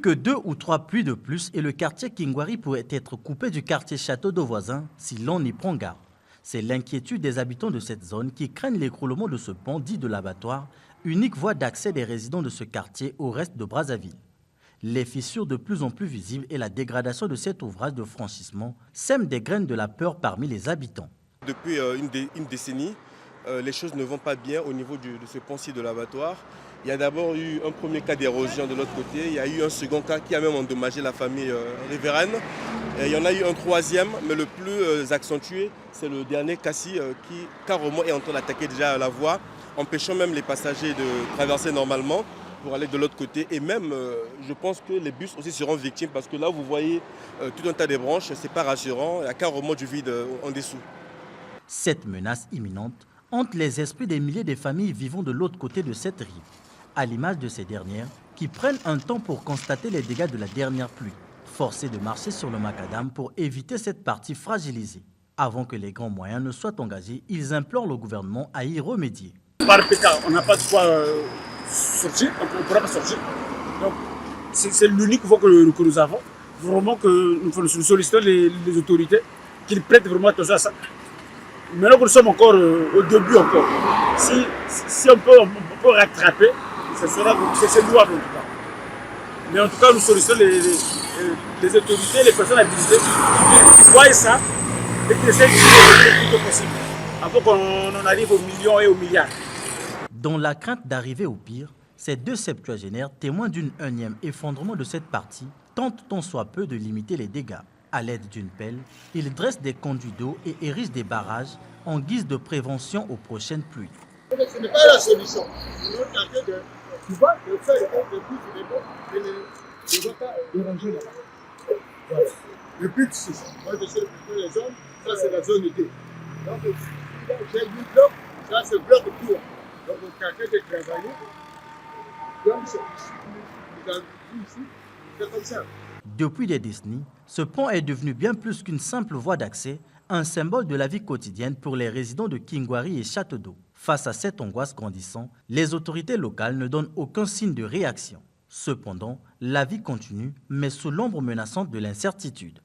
Plus que 2 ou 3 pluies de plus et le quartier Kingwari pourrait être coupé du quartier Château d'Eau voisin si l'on n'y prend garde. C'est l'inquiétude des habitants de cette zone qui craignent l'écroulement de ce pont dit de l'abattoir, unique voie d'accès des résidents de ce quartier au reste de Brazzaville. Les fissures de plus en plus visibles et la dégradation de cet ouvrage de franchissement sèment des graines de la peur parmi les habitants. Depuis une décennie, les choses ne vont pas bien au niveau de ce pont-ci de l'abattoir. Il y a d'abord eu un premier cas d'érosion de l'autre côté, il y a eu un second cas qui a même endommagé la famille riveraine. Et il y en a eu un troisième, mais le plus accentué, c'est le dernier cas-ci qui carrément est en train d'attaquer déjà la voie, empêchant même les passagers de traverser normalement pour aller de l'autre côté. Et même, je pense que les bus aussi seront victimes parce que là, vous voyez tout un tas de branches, ce n'est pas rassurant, il y a carrément du vide en dessous. Cette menace imminente hante les esprits des milliers de familles vivant de l'autre côté de cette rive, à l'image de ces dernières qui prennent un temps pour constater les dégâts de la dernière pluie, forcées de marcher sur le macadam pour éviter cette partie fragilisée. Avant que les grands moyens ne soient engagés, ils implorent le gouvernement à y remédier. Par PK, on n'a pas de quoi sortir, on ne pourra pas sortir. Donc c'est l'unique voie que nous avons. Vraiment que nous sollicitons les autorités qu'ils prêtent vraiment attention à ça. Maintenant que nous sommes encore au début encore, si on peut rattraper, c'est louable en tout cas. Mais en tout cas, nous sollicitons les autorités, les personnes habilitées qui voient ça et qui essaient de faire le plus tôt possible avant qu'on en arrive aux millions et aux milliards. Dans la crainte d'arriver au pire, ces deux septuagénaires, témoins d'une énième effondrement de cette partie, tentent tant soit peu de limiter les dégâts. À l'aide d'une pelle, ils dressent des conduits d'eau et érigent des barrages en guise de prévention aux prochaines pluies. Ce n'est pas la solution. Nous avons tenté de faire les puits sur les bords et les water déranger là-bas. Voilà. Le but, c'est ça. Moi, je sais que les zones, ça c'est la zone D. Donc, j'ai 8 blocs, ça c'est bloc de tour. Donc, on tenté de travailler. Donc, vous avez vu ici, c'est comme ça. Depuis des décennies, ce pont est devenu bien plus qu'une simple voie d'accès, un symbole de la vie quotidienne pour les résidents de Kingwari et Château d'Eau. Face à cette angoisse grandissante, les autorités locales ne donnent aucun signe de réaction. Cependant, la vie continue, mais sous l'ombre menaçante de l'incertitude.